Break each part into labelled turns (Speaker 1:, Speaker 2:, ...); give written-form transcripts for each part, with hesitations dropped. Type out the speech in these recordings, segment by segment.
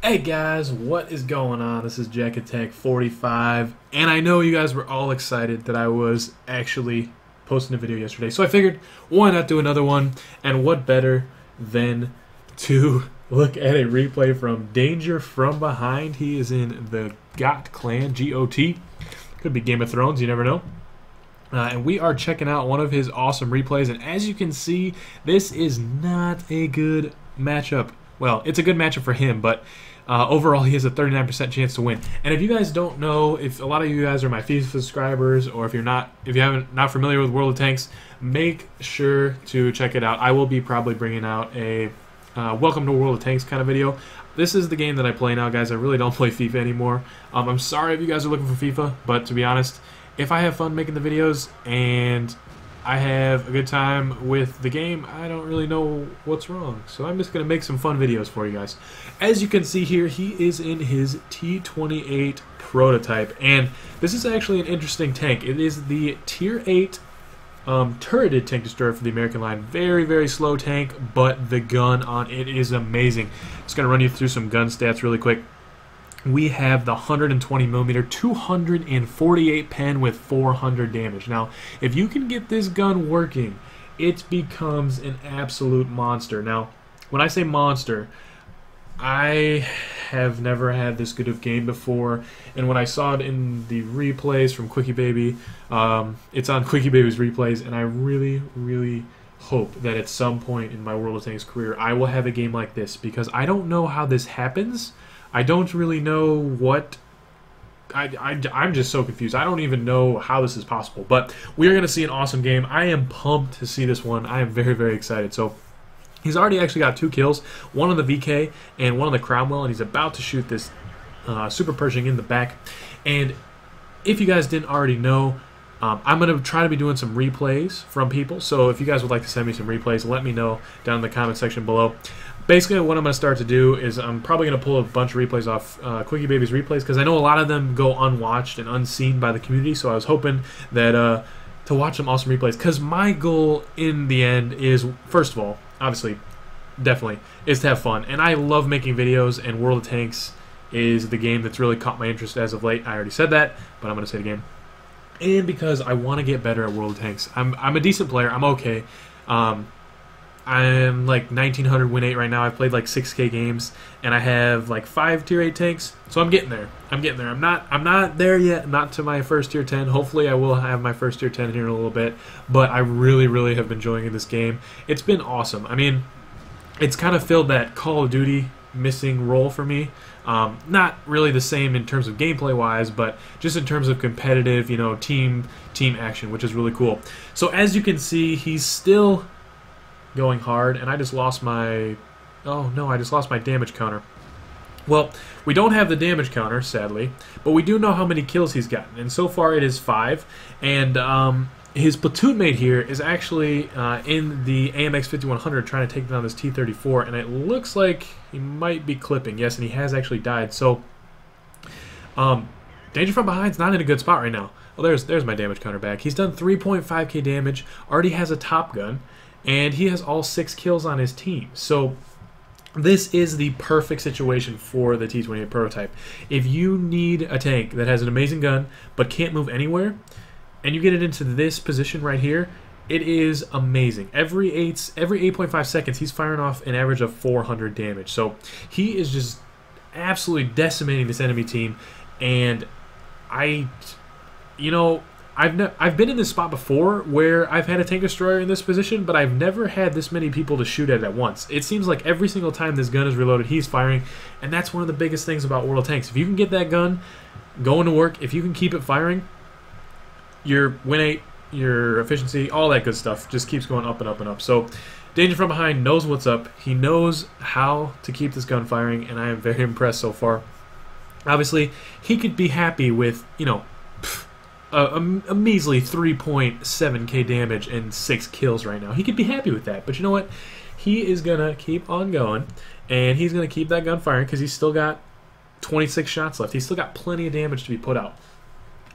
Speaker 1: Hey guys, what is going on? This is Jack Attack 45, and I know you guys were all excited that I was actually posting a video yesterday, so I figured why not do another one, and what better than to look at a replay from Danger From Behind. He is in the GOT clan, G-O-T. Could be Game of Thrones, you never know. And we are checking out one of his awesome replays, and as you can see, this is not a good matchup. Well, it's a good matchup for him, but overall he has a 39% chance to win. And if you guys don't know, if a lot of you guys are my FIFA subscribers, or if you're not familiar with World of Tanks, make sure to check it out. I will be probably bringing out a welcome to World of Tanks kind of video. This is the game that I play now, guys. I really don't play FIFA anymore. I'm sorry if you guys are looking for FIFA, but to be honest, if I have fun making the videos and I have a good time with the game, I don't really know what's wrong. So I'm just going to make some fun videos for you guys. As you can see here, he is in his T28 prototype. And this is actually an interesting tank. It is the Tier 8 turreted tank destroyer for the American line. Very, very slow tank, but the gun on it is amazing. Just going to run you through some gun stats really quick. We have the 120mm, 248 pen with 400 damage. Now, if you can get this gun working, it becomes an absolute monster. Now, when I say monster, I have never had this good of game before, and when I saw it in the replays from Quickie Baby, it's on Quickie Baby's replays, and I really, really hope that at some point in my World of Tanks career, I will have a game like this, because I don't know how this happens. I don't really know what... I'm just so confused. I don't even know how this is possible. But we are going to see an awesome game. I am pumped to see this one. I am very, very excited. So he's already actually got 2 kills. One on the VK and one on the Cromwell. And he's about to shoot this Super Pershing in the back. And if you guys didn't already know, I'm going to try to be doing some replays from people. So if you guys would like to send me some replays, let me know down in the comment section below. Basically, what I'm going to start to do is I'm probably going to pull a bunch of replays off Quickie Baby's replays, because I know a lot of them go unwatched and unseen by the community, so I was hoping that to watch some awesome replays, because my goal in the end is, first of all, obviously, definitely, is to have fun. And I love making videos, and World of Tanks is the game that's really caught my interest as of late. I already said that, but I'm going to say it again. And because I want to get better at World of Tanks. I'm a decent player. I'm okay. I'm like 1900 win 8 right now. I've played like 6K games, and I have like 5 tier 8 tanks. So I'm getting there. I'm not there yet. I'm not to my first tier 10. Hopefully I will have my first tier 10 here in a little bit. But I really, really have been enjoying this game. It's been awesome. I mean, it's kind of filled that Call of Duty missing role for me. Not really the same in terms of gameplay wise, but just in terms of competitive, you know, team action, which is really cool. So as you can see, he's still going hard, and I just lost my... oh no, I just lost my damage counter. Well, we don't have the damage counter, sadly, but we do know how many kills he's gotten, and so far it is 5, and his platoon mate here is actually in the AMX 5100 trying to take down this T34, and it looks like he might be clipping. Yes, and he has actually died. So Danger From Behind's not in a good spot right now. Well, there's my damage counter back. He's done 3.5k damage, already has a top gun, and he has all 6 kills on his team. So this is the perfect situation for the T28 prototype. If you need a tank that has an amazing gun but can't move anywhere, and you get it into this position right here, it is amazing. Every 8.5 seconds, he's firing off an average of 400 damage. So he is just absolutely decimating this enemy team. And I've been in this spot before where I've had a tank destroyer in this position, but I've never had this many people to shoot at once. It seems like every single time this gun is reloaded, he's firing, and that's one of the biggest things about World of Tanks. If you can get that gun going to work, if you can keep it firing, your win rate, your efficiency, all that good stuff just keeps going up and up and up. So Danger From Behind knows what's up. He knows how to keep this gun firing, and I am very impressed so far. Obviously, he could be happy with, you know, a measly 3.7k damage and 6 kills right now. He could be happy with that, but you know what? He is going to keep on going, and he's going to keep that gun firing because he's still got 26 shots left. He's still got plenty of damage to be put out.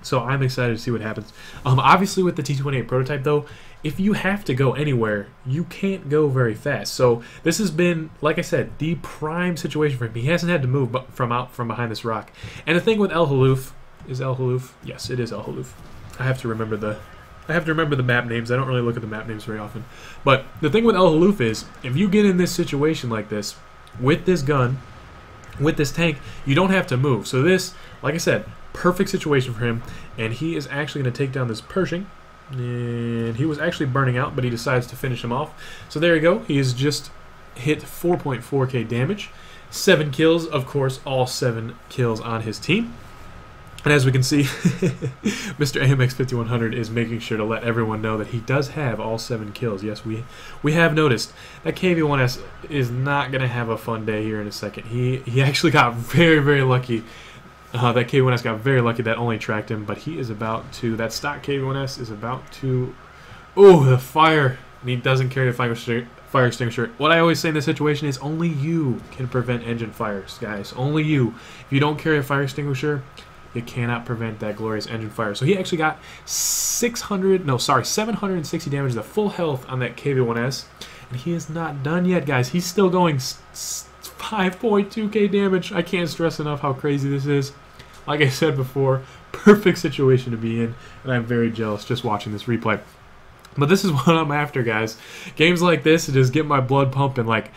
Speaker 1: So I'm excited to see what happens. Obviously with the T28 prototype though, if you have to go anywhere, you can't go very fast. So this has been, like I said, the prime situation for him. He hasn't had to move from behind this rock. And the thing with El Haluf, is El Haluf? Yes, it is El Haluf. I have to remember the map names. I don't really look at the map names very often. But the thing with El Haluf is, if you get in this situation like this, with this gun, with this tank, you don't have to move. So this, like I said, perfect situation for him. And he is actually going to take down this Pershing. And he was actually burning out, but he decides to finish him off. So there you go. He has just hit 4.4k damage. 7 kills, of course, all 7 kills on his team. And as we can see, Mr. AMX 5100 is making sure to let everyone know that he does have all 7 kills. Yes, we have noticed that KV1S is not going to have a fun day here in a second. He actually got very, very lucky. That KV1S got very lucky that only tracked him, but he is about to, that stock KV1S is about to, oh, the fire, and he doesn't carry the fire extinguisher. What I always say in this situation is only you can prevent engine fires, guys, only you. If you don't carry a fire extinguisher, you cannot prevent that glorious engine fire. So he actually got 760 damage, the full health on that KV1S, and he is not done yet, guys. He's still going 5.2k damage. I can't stress enough how crazy this is. Like I said before, perfect situation to be in, and I'm very jealous just watching this replay. But this is what I'm after, guys. Games like this just get my blood pumping. Like,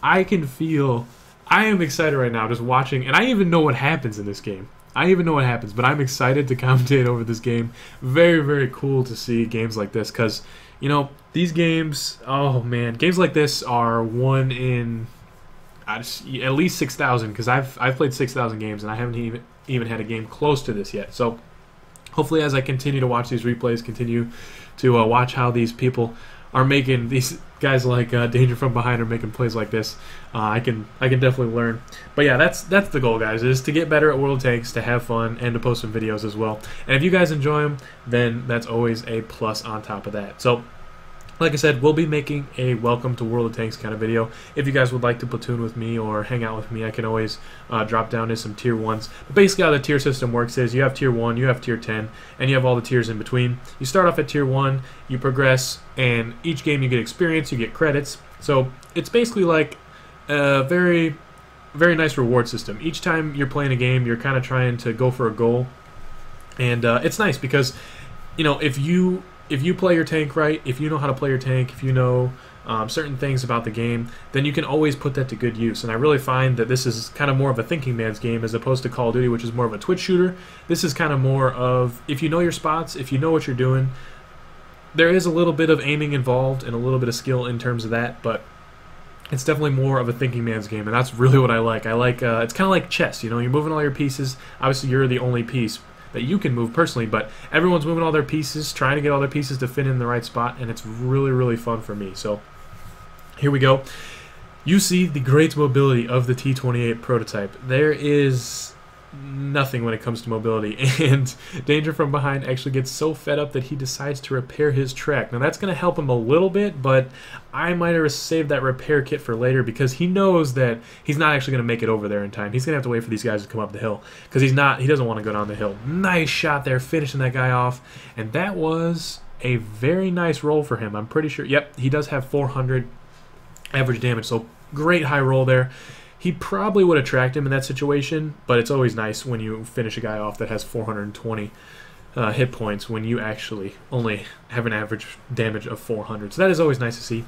Speaker 1: I can feel, I am excited right now just watching, and I even know what happens in this game. I even know what happens, but I'm excited to commentate over this game. Very, very cool to see games like this, because, you know, these games, oh man, games like this are one in at least 6,000, because I've played 6,000 games, and I haven't even had a game close to this yet. So hopefully as I continue to watch these replays, continue to watch how these people are making, these guys like Danger From Behind are making plays like this, I can definitely learn. But yeah, that's the goal, guys, is to get better at World of Tanks, to have fun, and to post some videos as well. And if you guys enjoy them, then that's always a plus on top of that. So like I said, we'll be making a welcome to World of Tanks kind of video. If you guys would like to platoon with me or hang out with me, I can always drop down to some tier 1s. But basically how the tier system works is you have tier 1, you have tier 10, and you have all the tiers in between. You start off at tier 1, you progress, and each game you get experience, you get credits. So it's basically like a very, very nice reward system. Each time you're playing a game, you're kind of trying to go for a goal. And it's nice because, you know, if you play your tank right, if you know how to play your tank, if you know certain things about the game, then you can always put that to good use. And I really find that this is kind of more of a thinking man's game as opposed to Call of Duty, which is more of a twitch shooter. This is kind of more of, if you know your spots, if you know what you're doing, there is a little bit of aiming involved and a little bit of skill in terms of that, but it's definitely more of a thinking man's game, and that's really what I like. I like, it's kind of like chess, you know, you're moving all your pieces. Obviously, you're the only piece that you can move personally, but everyone's moving all their pieces, trying to get all their pieces to fit in the right spot, and it's really, really fun for me. So here we go. You see the great mobility of the T28 prototype. There is nothing when it comes to mobility, and Danger From Behind actually gets so fed up that he decides to repair his track. Now that's going to help him a little bit, but I might have saved that repair kit for later because he knows that he's not actually going to make it over there in time. He's going to have to wait for these guys to come up the hill because he doesn't want to go down the hill. Nice shot there, finishing that guy off, and that was a very nice roll for him. I'm pretty sure, yep, he does have 400 average damage, so great high roll there. He probably would have tracked him in that situation, but it's always nice when you finish a guy off that has 420 hit points when you actually only have an average damage of 400. So that is always nice to see.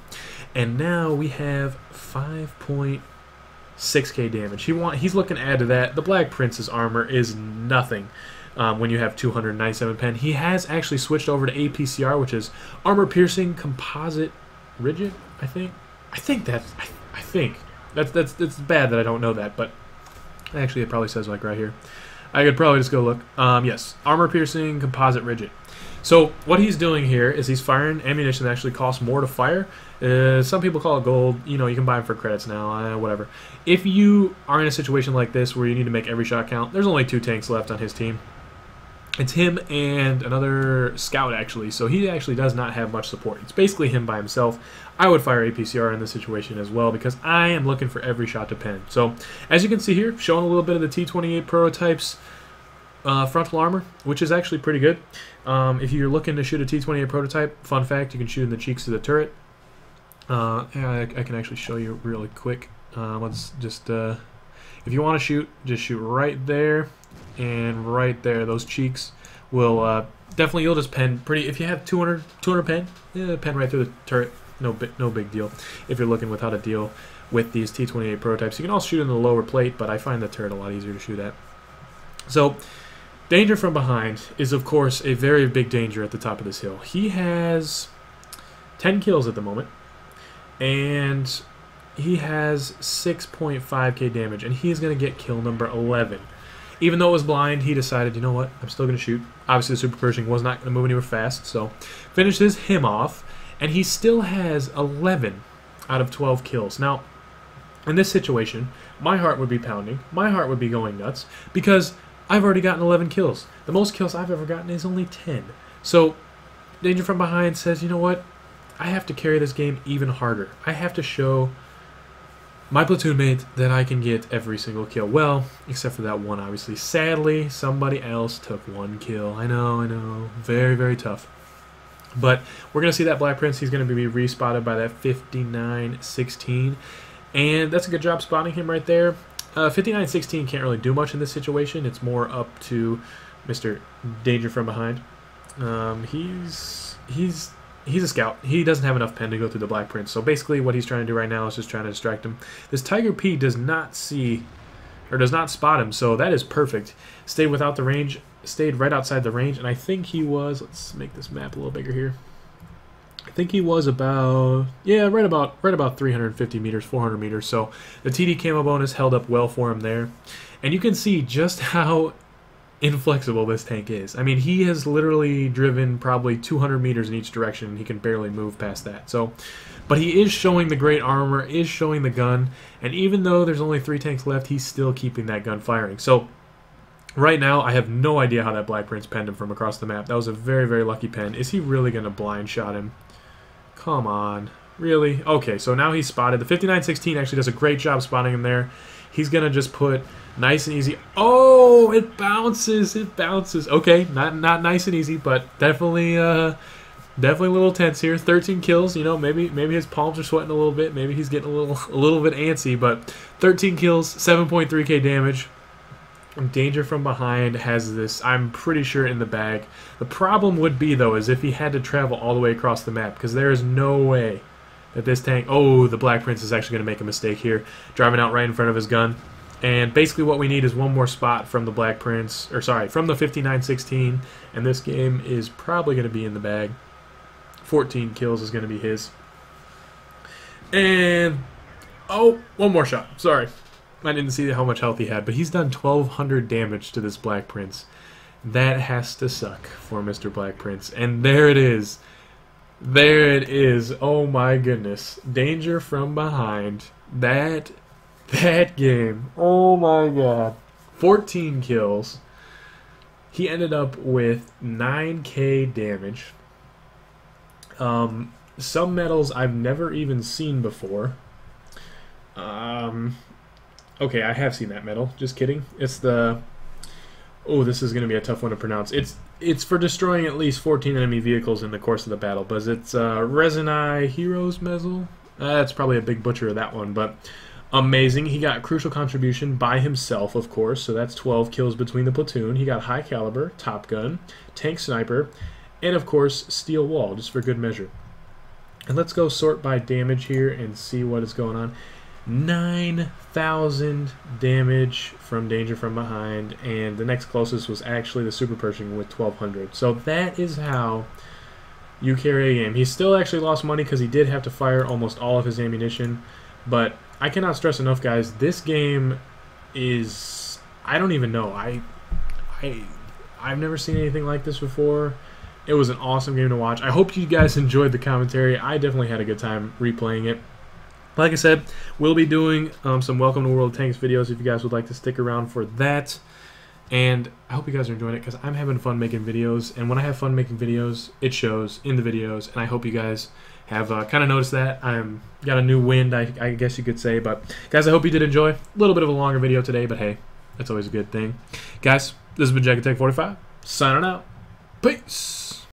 Speaker 1: And now we have 5.6k damage. He's looking to add to that. The Black Prince's armor is nothing when you have 297 pen. He has actually switched over to APCR, which is armor piercing composite rigid, I think. I think. That's bad that I don't know that, but actually it probably says like right here. I could probably just go look. Yes, armor piercing composite rigid. So what he's doing here is he's firing ammunition that actually costs more to fire. Some people call it gold. You know, you can buy them for credits now, whatever. If you are in a situation like this where you need to make every shot count, there's only 2 tanks left on his team. It's him and another scout, actually, so he actually does not have much support. It's basically him by himself. I would fire APCR in this situation as well because I am looking for every shot to pen. So, as you can see here, showing a little bit of the T28 prototypes. frontal armor, which is actually pretty good. If you're looking to shoot a T28 prototype, fun fact, you can shoot in the cheeks of the turret. I can actually show you really quick. Let's just, if you want to shoot, just shoot right there and right there. Those cheeks will definitely, you'll just pen pretty. If you have 200 pen, yeah, pen right through the turret. No big deal. If you're looking with how to deal with these T28 prototypes, you can also shoot in the lower plate, but I find the turret a lot easier to shoot at. So, danger from behind is, of course, a very big danger at the top of this hill. He has 10 kills at the moment, and he has 6.5k damage, and he's going to get kill number 11. Even though it was blind, he decided, you know what, I'm still going to shoot. Obviously, the Super Pershing was not going to move anywhere fast, so finishes him off, and he still has 11 out of 12 kills. Now, in this situation, my heart would be pounding. My heart would be going nuts, because I've already gotten 11 kills. The most kills I've ever gotten is only 10. So, Danger from Behind says, you know what, I have to carry this game even harder. I have to show my platoon mate that I can get every single kill. Well, except for that one, obviously. Sadly, somebody else took one kill. I know. Very, very tough. But we're going to see that Black Prince. He's going to be respotted by that 59-16. And that's a good job spotting him right there. 59-16 can't really do much in this situation. It's more up to Mr. Danger from Behind. He's a scout. He doesn't have enough pen to go through the Black Prince. So basically what he's trying to do right now is just trying to distract him. This Tiger P does not see, or does not spot him, so that is perfect. Stayed without the range, stayed right outside the range, and I think he was, let's make this map a little bigger here. I think he was about, yeah, right about 350 meters, 400 meters. So the TD camo bonus held up well for him there. And you can see just how inflexible this tank is. I mean, he has literally driven probably 200 meters in each direction, and he can barely move past that. So, but he is showing the great armor, is showing the gun, and even though there's only 3 tanks left, he's still keeping that gun firing. So, right now, I have no idea how that Black Prince penned him from across the map. That was a very, very lucky pen. Is he really going to blind shot him? Come on. Really? Okay, so now he's spotted. The 59-16 actually does a great job spotting him there. He's going to just put nice and easy. Oh, it bounces. It bounces. Okay, not nice and easy, but definitely definitely a little tense here. 13 kills, you know, maybe his palms are sweating a little bit. Maybe he's getting a little bit antsy, but 13 kills, 7.3k damage. Danger from Behind has this, I'm pretty sure, in the bag. The problem would be, though, is if he had to travel all the way across the map, because there is no way that this tank... Oh, the Black Prince is actually going to make a mistake here, driving out right in front of his gun. And basically what we need is one more spot from the Black Prince, or sorry, from the 59-16, and this game is probably going to be in the bag. 14 kills is going to be his. And, oh, one more shot. Sorry. I didn't see how much health he had, but he's done 1,200 damage to this Black Prince. That has to suck for Mr. Black Prince. And there it is. There it is. Oh my goodness. Danger from Behind. That game. Oh my god. 14 kills. He ended up with 9k damage. Some medals I've never even seen before. Okay, I have seen that medal. Just kidding. It's the... Oh, this is going to be a tough one to pronounce. It's for destroying at least 14 enemy vehicles in the course of the battle, but it's Resinai Heroes medal. That's probably a big butcher of that one, but amazing. He got crucial contribution by himself, of course, so that's 12 kills between the platoon. He got high caliber, top gun, tank sniper, and of course steel wall, just for good measure. And let's go sort by damage here and see what is going on. 9,000 damage from Danger from Behind, and the next closest was actually the Super Pershing with 1,200. So that is how you carry a game. He still actually lost money because he did have to fire almost all of his ammunition, but I cannot stress enough, guys, this game is... I don't even know. I've never seen anything like this before. It was an awesome game to watch. I hope you guys enjoyed the commentary. I definitely had a good time replaying it. Like I said, we'll be doing some Welcome to World of Tanks videos if you guys would like to stick around for that. And I hope you guys are enjoying it because I'm having fun making videos. And when I have fun making videos, it shows in the videos. And I hope you guys have kind of noticed that. I'm got a new wind, I guess you could say. But guys, I hope you did enjoy. A little bit of a longer video today, but hey, that's always a good thing. Guys, This has been Jack Attack 45, signing out. Peace.